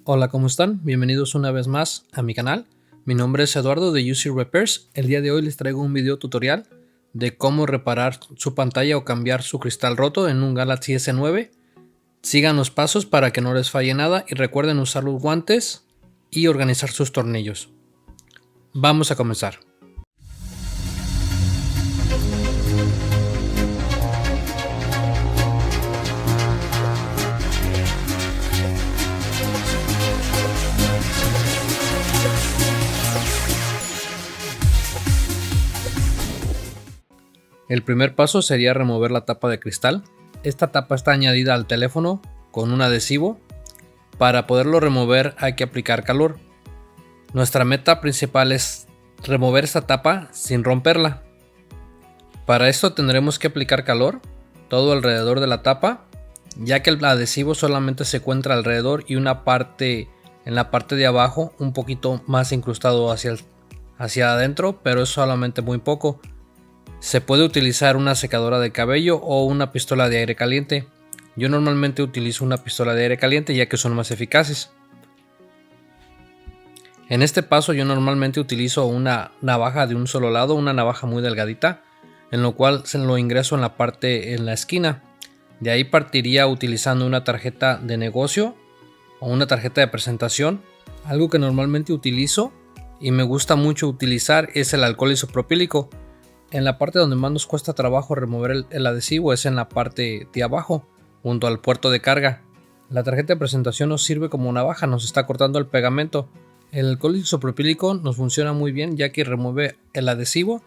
Hola, ¿cómo están? Bienvenidos una vez más a mi canal. Mi nombre es Eduardo de UC Repairs. El día de hoy les traigo un video tutorial de cómo reparar su pantalla o cambiar su cristal roto en un Galaxy S9. Sigan los pasos para que no les falle nada y recuerden usar los guantes y organizar sus tornillos. Vamos a comenzar. El primer paso sería remover la tapa de cristal. Esta tapa está añadida al teléfono con un adhesivo. Para poderlo remover hay que aplicar calor. Nuestra meta principal es remover esta tapa sin romperla. Para esto tendremos que aplicar calor todo alrededor de la tapa, ya que el adhesivo solamente se encuentra alrededor y una parte en la parte de abajo un poquito más incrustado hacia adentro, pero es solamente muy poco. Se puede utilizar una secadora de cabello o una pistola de aire caliente. Yo normalmente utilizo una pistola de aire caliente ya que son más eficaces. En este paso yo normalmente utilizo una navaja de un solo lado, una navaja muy delgadita, en lo cual se lo ingreso en la esquina. De ahí partiría utilizando una tarjeta de negocio o una tarjeta de presentación. Algo que normalmente utilizo y me gusta mucho utilizar es el alcohol isopropílico. En la parte donde más nos cuesta trabajo remover el adhesivo es en la parte de abajo, junto al puerto de carga. La tarjeta de presentación nos sirve como navaja, nos está cortando el pegamento. El alcohol isopropílico nos funciona muy bien ya que remueve el adhesivo.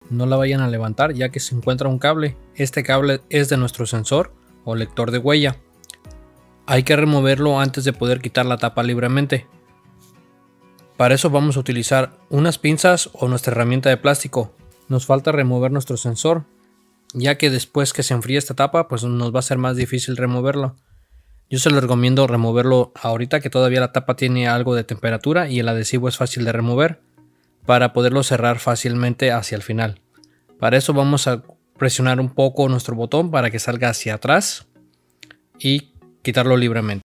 No la vayan a levantar ya que se encuentra un cable. Este cable es de nuestro sensor o lector de huella. Hay que removerlo antes de poder quitar la tapa libremente. Para eso vamos a utilizar unas pinzas o nuestra herramienta de plástico. Nos falta remover nuestro sensor, ya que después que se enfríe esta tapa pues nos va a ser más difícil removerlo. Yo se lo recomiendo removerlo ahorita que todavía la tapa tiene algo de temperatura y el adhesivo es fácil de remover, para poderlo cerrar fácilmente hacia el final. Para eso vamos a presionar un poco nuestro botón para que salga hacia atrás y quitarlo libremente.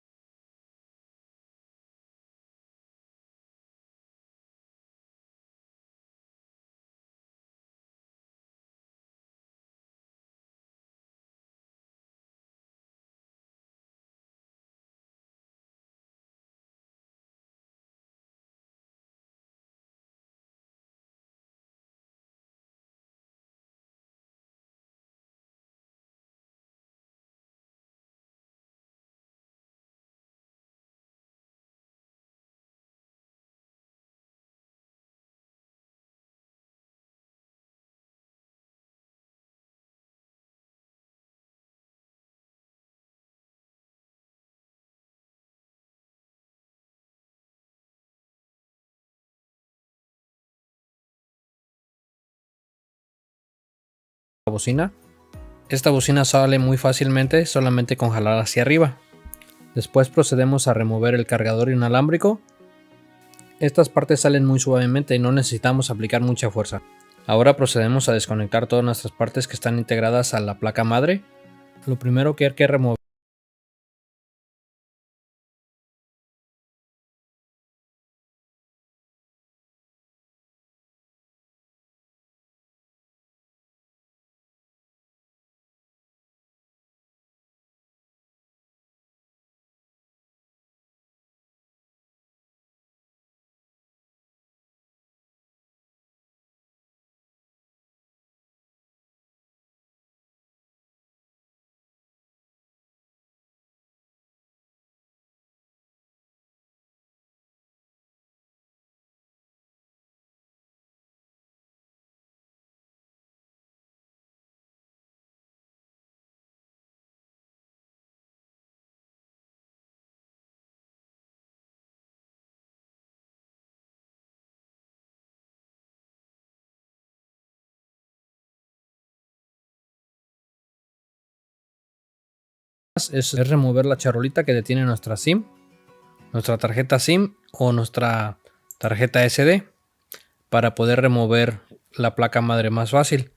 La bocina. Esta bocina sale muy fácilmente solamente con jalar hacia arriba. Después procedemos a remover el cargador inalámbrico. Estas partes salen muy suavemente y no necesitamos aplicar mucha fuerza. Ahora procedemos a desconectar todas nuestras partes que están integradas a la placa madre. Lo primero que hay que remover es remover la charolita que detiene nuestra SIM, nuestra tarjeta SIM o nuestra tarjeta SD, para poder remover la placa madre más fácil.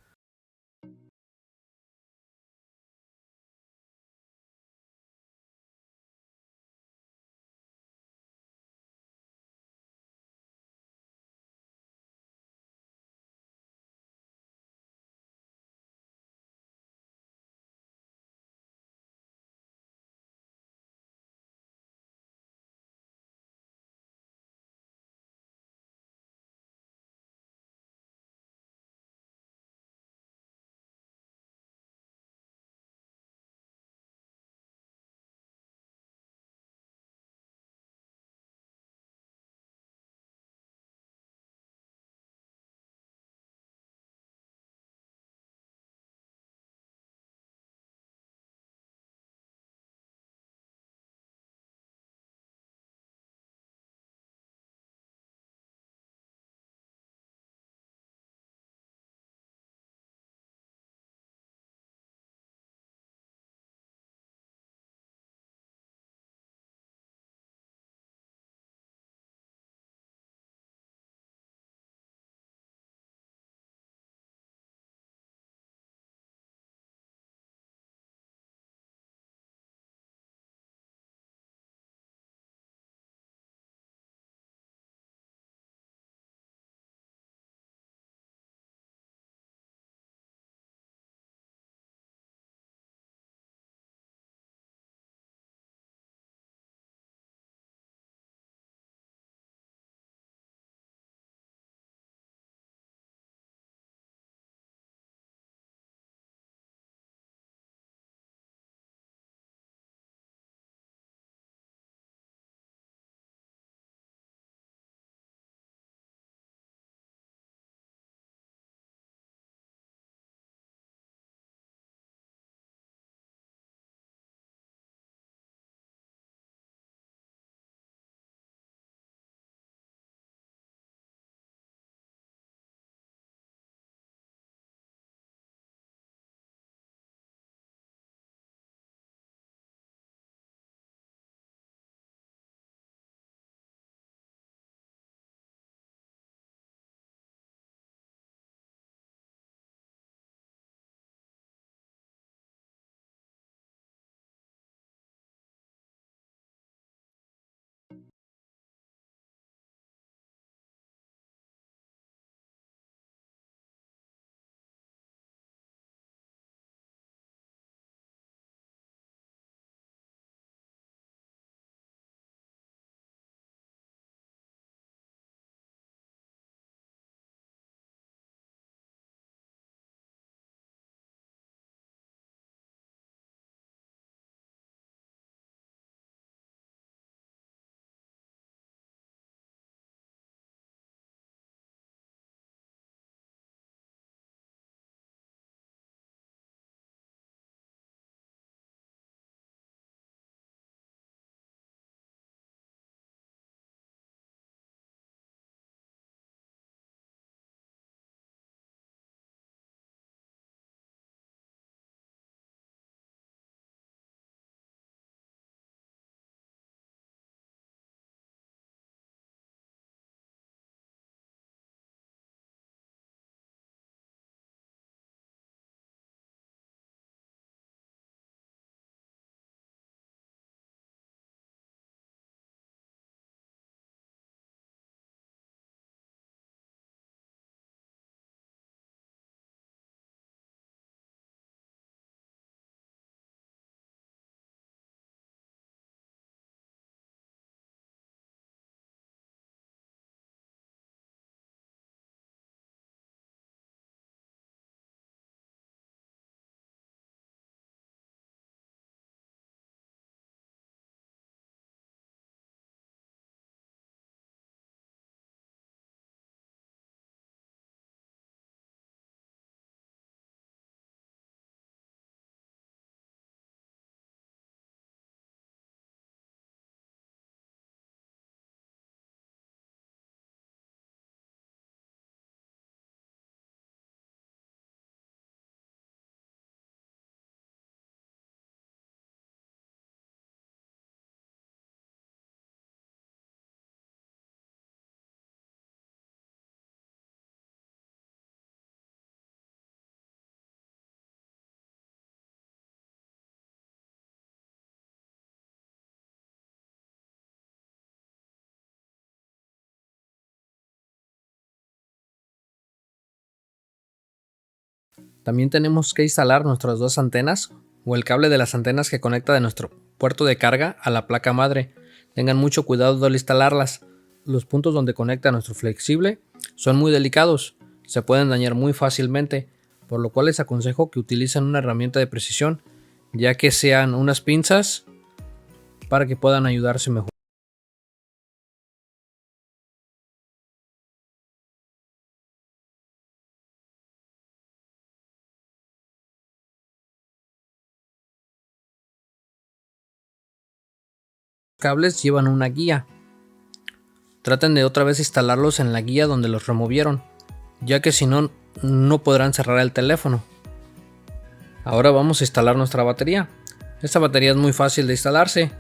También tenemos que instalar nuestras dos antenas o el cable de las antenas que conecta de nuestro puerto de carga a la placa madre. Tengan mucho cuidado al instalarlas. Los puntos donde conecta nuestro flexible son muy delicados, se pueden dañar muy fácilmente, por lo cual les aconsejo que utilicen una herramienta de precisión, ya que sean unas pinzas para que puedan ayudarse mejor. Los cables llevan una guía. Traten de otra vez instalarlos en la guía donde los removieron, ya que si no, no podrán cerrar el teléfono. Ahora vamos a instalar nuestra batería. Esta batería es muy fácil de instalarse.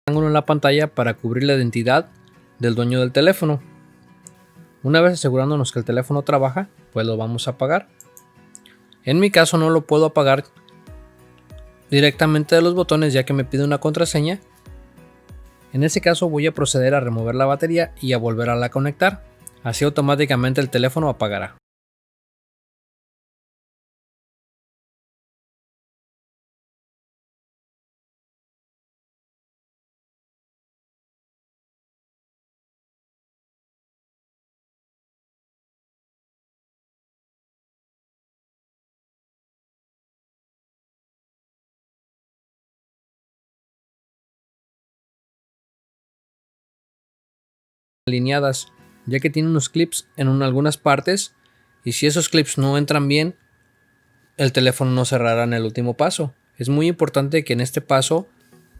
Ángulo en la pantalla para cubrir la identidad del dueño del teléfono. Una vez asegurándonos que el teléfono trabaja, pues lo vamos a apagar. En mi caso no lo puedo apagar directamente de los botones, ya que me pide una contraseña. En ese caso voy a proceder a remover la batería y a volverla a conectar. Así automáticamente el teléfono apagará. alineadas, ya que tiene unos clips en algunas partes, y si esos clips no entran bien, el teléfono no cerrará en el último paso. Es muy importante que en este paso,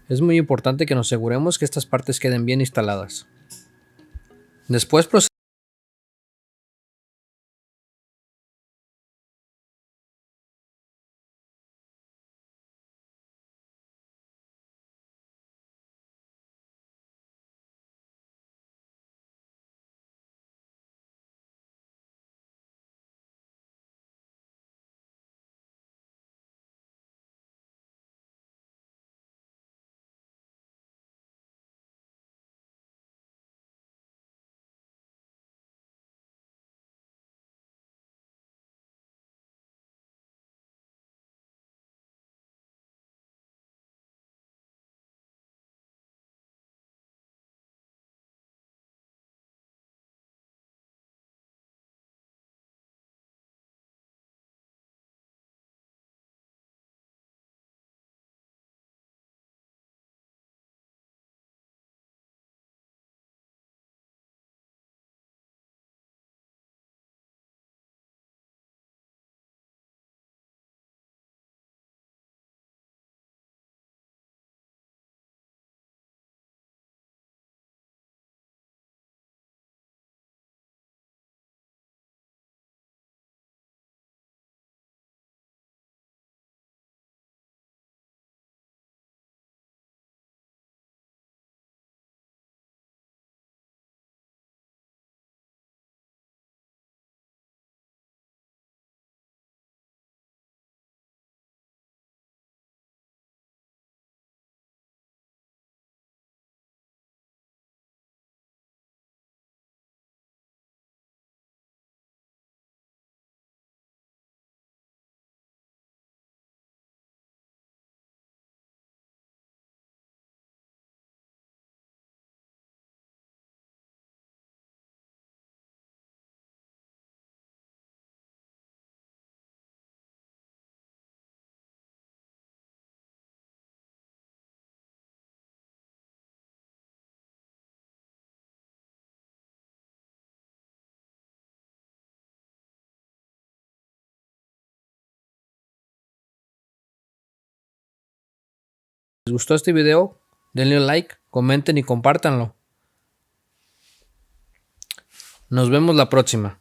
nos aseguremos que estas partes queden bien instaladas. Después les gustó este video, denle un like, comenten y compártanlo. Nos vemos la próxima.